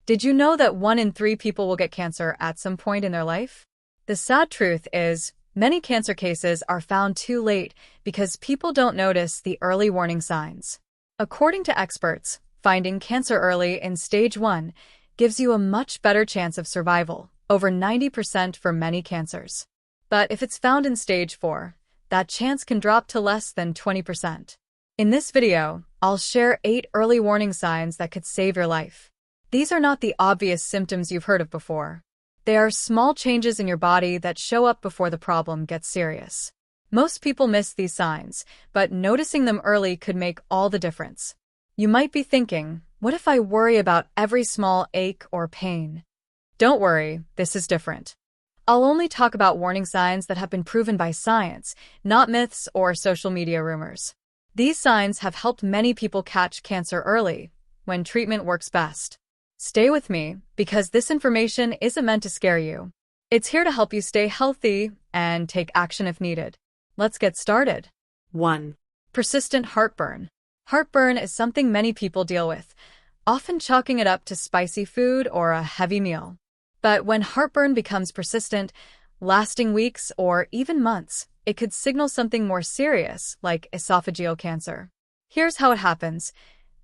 Did you know that 1 in 3 people will get cancer at some point in their life? The sad truth is, many cancer cases are found too late because people don't notice the early warning signs. According to experts, finding cancer early in stage 1 gives you a much better chance of survival, over 90% for many cancers. But if it's found in stage 4, that chance can drop to less than 20%. In this video, I'll share 8 early warning signs that could save your life. These are not the obvious symptoms you've heard of before. They are small changes in your body that show up before the problem gets serious. Most people miss these signs, but noticing them early could make all the difference. You might be thinking, what if I worry about every small ache or pain? Don't worry, this is different. I'll only talk about warning signs that have been proven by science, not myths or social media rumors. These signs have helped many people catch cancer early, when treatment works best. Stay with me, because this information isn't meant to scare you. It's here to help you stay healthy and take action if needed. Let's get started. 1. Persistent heartburn. Heartburn is something many people deal with, often chalking it up to spicy food or a heavy meal. But when heartburn becomes persistent, lasting weeks or even months, it could signal something more serious, like esophageal cancer. Here's how it happens.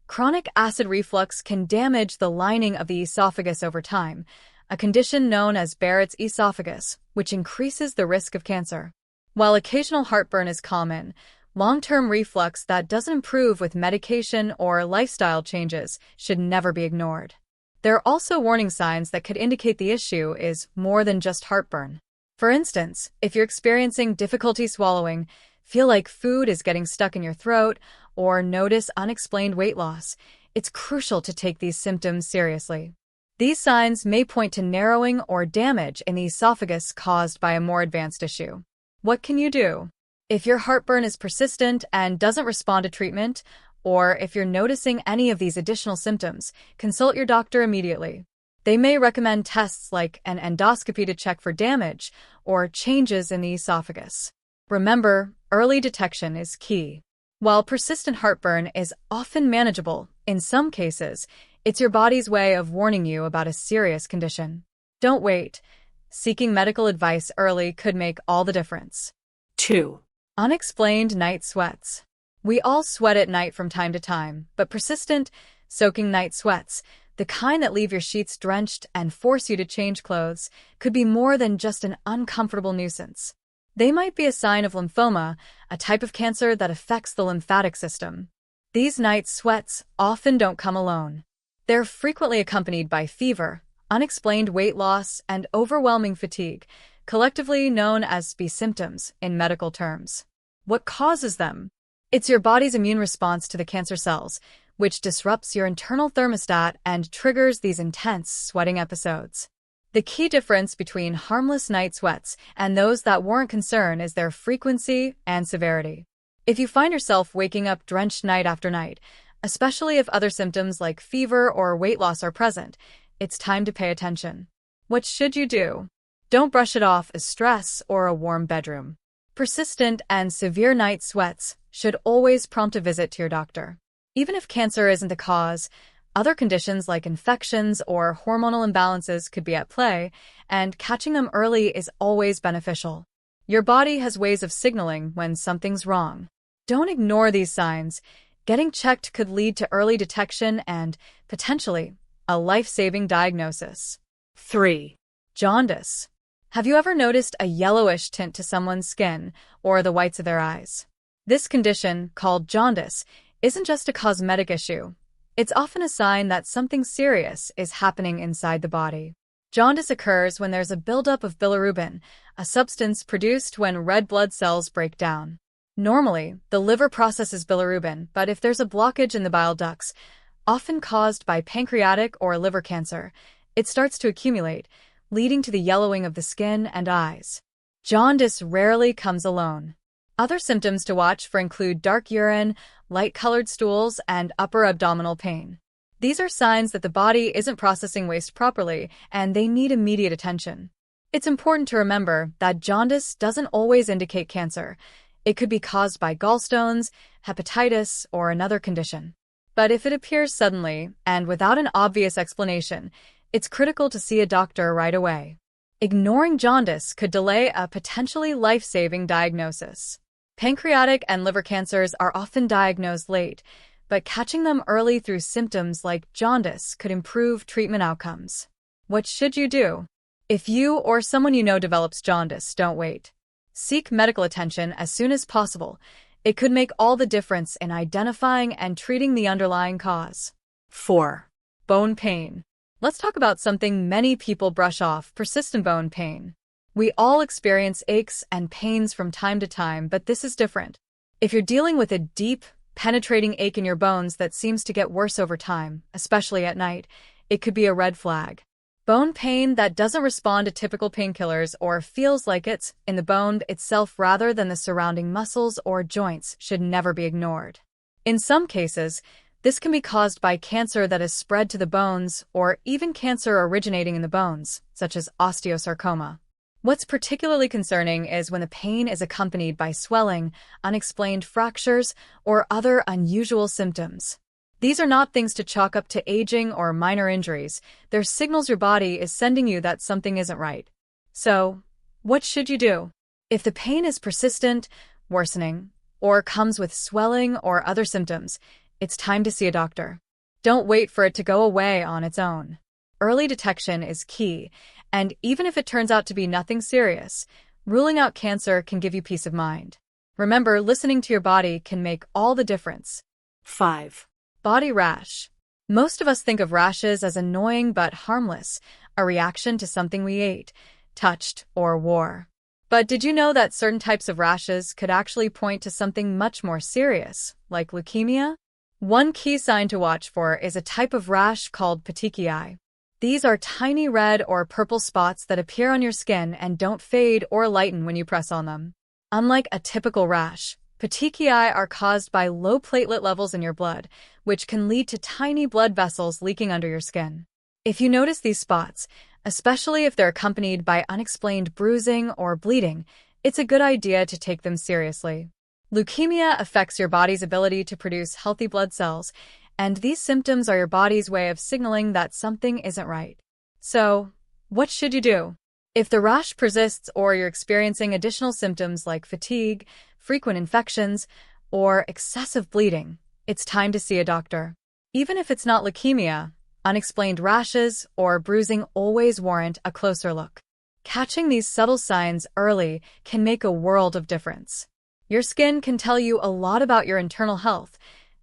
Chronic acid reflux can damage the lining of the esophagus over time, a condition known as Barrett's esophagus, which increases the risk of cancer. While occasional heartburn is common, long-term reflux that doesn't improve with medication or lifestyle changes should never be ignored. There are also warning signs that could indicate the issue is more than just heartburn. For instance, if you're experiencing difficulty swallowing, feel like food is getting stuck in your throat, or notice unexplained weight loss, it's crucial to take these symptoms seriously. These signs may point to narrowing or damage in the esophagus caused by a more advanced issue. What can you do? If your heartburn is persistent and doesn't respond to treatment, or if you're noticing any of these additional symptoms, consult your doctor immediately. They may recommend tests like an endoscopy to check for damage or changes in the esophagus. Remember, early detection is key. While persistent heartburn is often manageable, in some cases, it's your body's way of warning you about a serious condition. Don't wait. Seeking medical advice early could make all the difference. 2. Unexplained night sweats. We all sweat at night from time to time, but persistent, soaking night sweats, the kind that leave your sheets drenched and force you to change clothes, could be more than just an uncomfortable nuisance. They might be a sign of lymphoma, a type of cancer that affects the lymphatic system. These night sweats often don't come alone. They're frequently accompanied by fever, unexplained weight loss, and overwhelming fatigue, collectively known as SPI symptoms in medical terms. What causes them? It's your body's immune response to the cancer cells, which disrupts your internal thermostat and triggers these intense sweating episodes. The key difference between harmless night sweats and those that warrant concern is their frequency and severity. If you find yourself waking up drenched night after night, especially if other symptoms like fever or weight loss are present, it's time to pay attention. What should you do? Don't brush it off as stress or a warm bedroom. Persistent and severe night sweats should always prompt a visit to your doctor. Even if cancer isn't the cause, other conditions like infections or hormonal imbalances could be at play, and catching them early is always beneficial. Your body has ways of signaling when something's wrong. Don't ignore these signs. Getting checked could lead to early detection and, potentially, a life-saving diagnosis. 3. Jaundice. Have you ever noticed a yellowish tint to someone's skin or the whites of their eyes? This condition, called jaundice, isn't just a cosmetic issue. It's often a sign that something serious is happening inside the body. Jaundice occurs when there's a buildup of bilirubin, a substance produced when red blood cells break down. Normally, the liver processes bilirubin, but if there's a blockage in the bile ducts, often caused by pancreatic or liver cancer, it starts to accumulate, leading to the yellowing of the skin and eyes. Jaundice rarely comes alone. Other symptoms to watch for include dark urine, light-colored stools, and upper abdominal pain. These are signs that the body isn't processing waste properly, and they need immediate attention. It's important to remember that jaundice doesn't always indicate cancer. It could be caused by gallstones, hepatitis, or another condition. But if it appears suddenly and without an obvious explanation, it's critical to see a doctor right away. Ignoring jaundice could delay a potentially life-saving diagnosis. Pancreatic and liver cancers are often diagnosed late, but catching them early through symptoms like jaundice could improve treatment outcomes. What should you do? If you or someone you know develops jaundice, don't wait. Seek medical attention as soon as possible. It could make all the difference in identifying and treating the underlying cause. 4. Bone pain. Let's talk about something many people brush off: persistent bone pain. We all experience aches and pains from time to time, but this is different. If you're dealing with a deep, penetrating ache in your bones that seems to get worse over time, especially at night, it could be a red flag. Bone pain that doesn't respond to typical painkillers or feels like it's in the bone itself rather than the surrounding muscles or joints should never be ignored. In some cases, this can be caused by cancer that has spread to the bones or even cancer originating in the bones, such as osteosarcoma. What's particularly concerning is when the pain is accompanied by swelling, unexplained fractures, or other unusual symptoms. These are not things to chalk up to aging or minor injuries. They're signals your body is sending you that something isn't right. So, what should you do? If the pain is persistent, worsening, or comes with swelling or other symptoms, it's time to see a doctor. Don't wait for it to go away on its own. Early detection is key, and even if it turns out to be nothing serious, ruling out cancer can give you peace of mind. Remember, listening to your body can make all the difference. 5. Body rash. Most of us think of rashes as annoying but harmless, a reaction to something we ate, touched, or wore. But did you know that certain types of rashes could actually point to something much more serious, like leukemia? One key sign to watch for is a type of rash called petechiae. These are tiny red or purple spots that appear on your skin and don't fade or lighten when you press on them. Unlike a typical rash, petechiae are caused by low platelet levels in your blood, which can lead to tiny blood vessels leaking under your skin. If you notice these spots, especially if they're accompanied by unexplained bruising or bleeding, it's a good idea to take them seriously. Leukemia affects your body's ability to produce healthy blood cells, and these symptoms are your body's way of signaling that something isn't right. So, what should you do? If the rash persists or you're experiencing additional symptoms like fatigue, frequent infections, or excessive bleeding, it's time to see a doctor. Even if it's not leukemia, unexplained rashes or bruising always warrant a closer look. Catching these subtle signs early can make a world of difference. Your skin can tell you a lot about your internal health.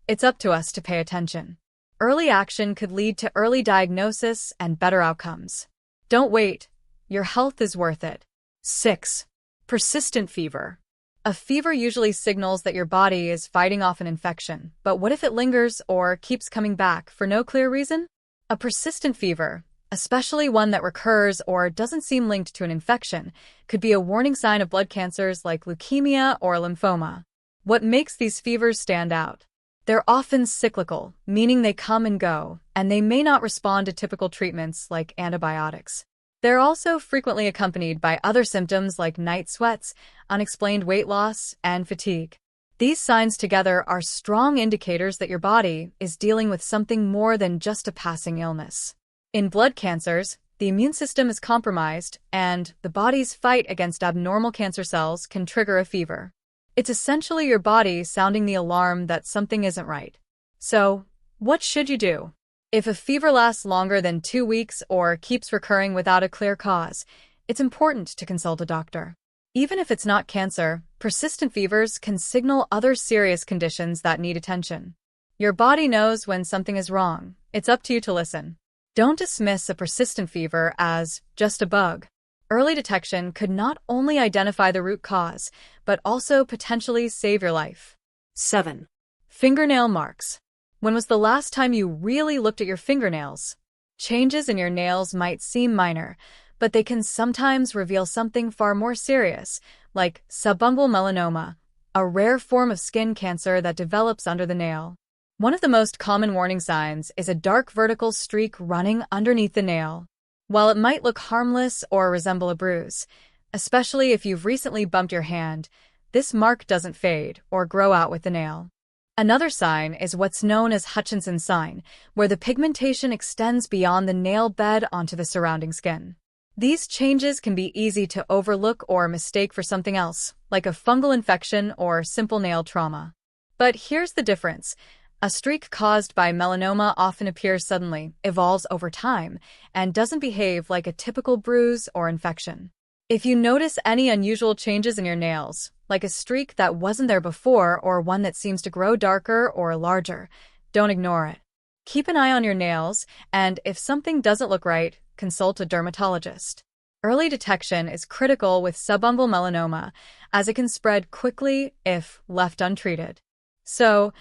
It's up to us to pay attention. Early action could lead to early diagnosis and better outcomes. Don't wait. Your health is worth it. 6. Persistent fever. A fever usually signals that your body is fighting off an infection, but what if it lingers or keeps coming back for no clear reason? A persistent fever, especially one that recurs or doesn't seem linked to an infection, could be a warning sign of blood cancers like leukemia or lymphoma. What makes these fevers stand out? They're often cyclical, meaning they come and go, and they may not respond to typical treatments like antibiotics. They're also frequently accompanied by other symptoms like night sweats, unexplained weight loss, and fatigue. These signs together are strong indicators that your body is dealing with something more than just a passing illness. In blood cancers, the immune system is compromised, and the body's fight against abnormal cancer cells can trigger a fever. It's essentially your body sounding the alarm that something isn't right. So, what should you do? If a fever lasts longer than 2 weeks or keeps recurring without a clear cause, it's important to consult a doctor. Even if it's not cancer, persistent fevers can signal other serious conditions that need attention. Your body knows when something is wrong. It's up to you to listen. Don't dismiss a persistent fever as just a bug. Early detection could not only identify the root cause, but also potentially save your life. 7. Fingernail marks. When was the last time you really looked at your fingernails? Changes in your nails might seem minor, but they can sometimes reveal something far more serious, like subungual melanoma, a rare form of skin cancer that develops under the nail. One of the most common warning signs is a dark vertical streak running underneath the nail. While it might look harmless or resemble a bruise, especially if you've recently bumped your hand, this mark doesn't fade or grow out with the nail. Another sign is what's known as Hutchinson's sign, where the pigmentation extends beyond the nail bed onto the surrounding skin. These changes can be easy to overlook or mistake for something else, like a fungal infection or simple nail trauma. But here's the difference. A streak caused by melanoma often appears suddenly, evolves over time, and doesn't behave like a typical bruise or infection. If you notice any unusual changes in your nails, like a streak that wasn't there before or one that seems to grow darker or larger, don't ignore it. Keep an eye on your nails, and if something doesn't look right, consult a dermatologist. Early detection is critical with subungual melanoma, as it can spread quickly if left untreated. So,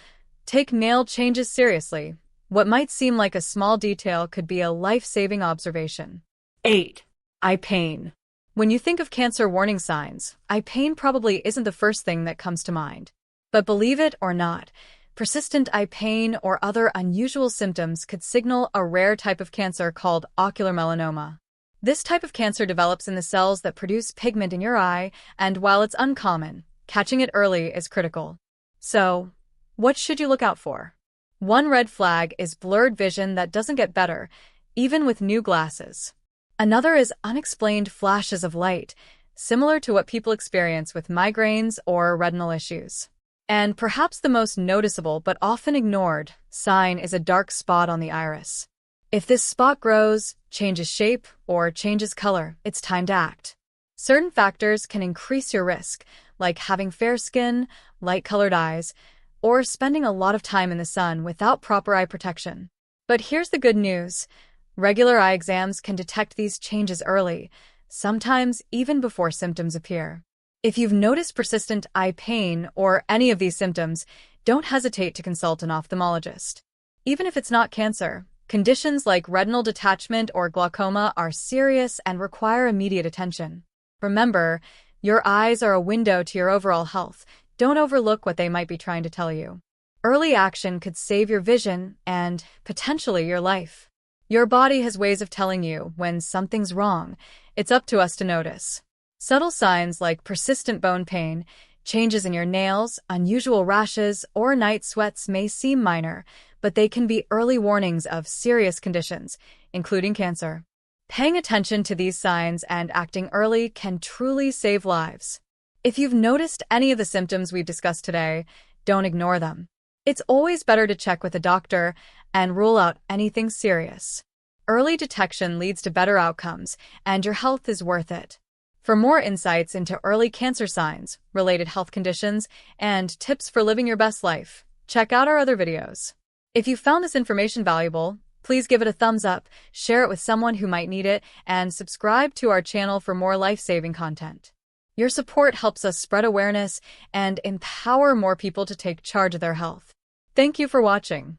take nail changes seriously. What might seem like a small detail could be a life-saving observation. 8. Eye pain. When you think of cancer warning signs, eye pain probably isn't the first thing that comes to mind. But believe it or not, persistent eye pain or other unusual symptoms could signal a rare type of cancer called ocular melanoma. This type of cancer develops in the cells that produce pigment in your eye, and while it's uncommon, catching it early is critical. So, what should you look out for? One red flag is blurred vision that doesn't get better, even with new glasses. Another is unexplained flashes of light, similar to what people experience with migraines or retinal issues. And perhaps the most noticeable but often ignored sign is a dark spot on the iris. If this spot grows, changes shape, or changes color, it's time to act. Certain factors can increase your risk, like having fair skin, light-colored eyes, or spending a lot of time in the sun without proper eye protection. But here's the good news. Regular eye exams can detect these changes early, sometimes even before symptoms appear. If you've noticed persistent eye pain or any of these symptoms, don't hesitate to consult an ophthalmologist. Even if it's not cancer, conditions like retinal detachment or glaucoma are serious and require immediate attention. Remember, your eyes are a window to your overall health. Don't overlook what they might be trying to tell you. Early action could save your vision and, potentially, your life. Your body has ways of telling you when something's wrong. It's up to us to notice. Subtle signs like persistent bone pain, changes in your nails, unusual rashes, or night sweats may seem minor, but they can be early warnings of serious conditions, including cancer. Paying attention to these signs and acting early can truly save lives. If you've noticed any of the symptoms we've discussed today, don't ignore them. It's always better to check with a doctor and rule out anything serious. Early detection leads to better outcomes, and your health is worth it. For more insights into early cancer signs, related health conditions, and tips for living your best life, check out our other videos. If you found this information valuable, please give it a thumbs up, share it with someone who might need it, and subscribe to our channel for more life-saving content. Your support helps us spread awareness and empower more people to take charge of their health. Thank you for watching.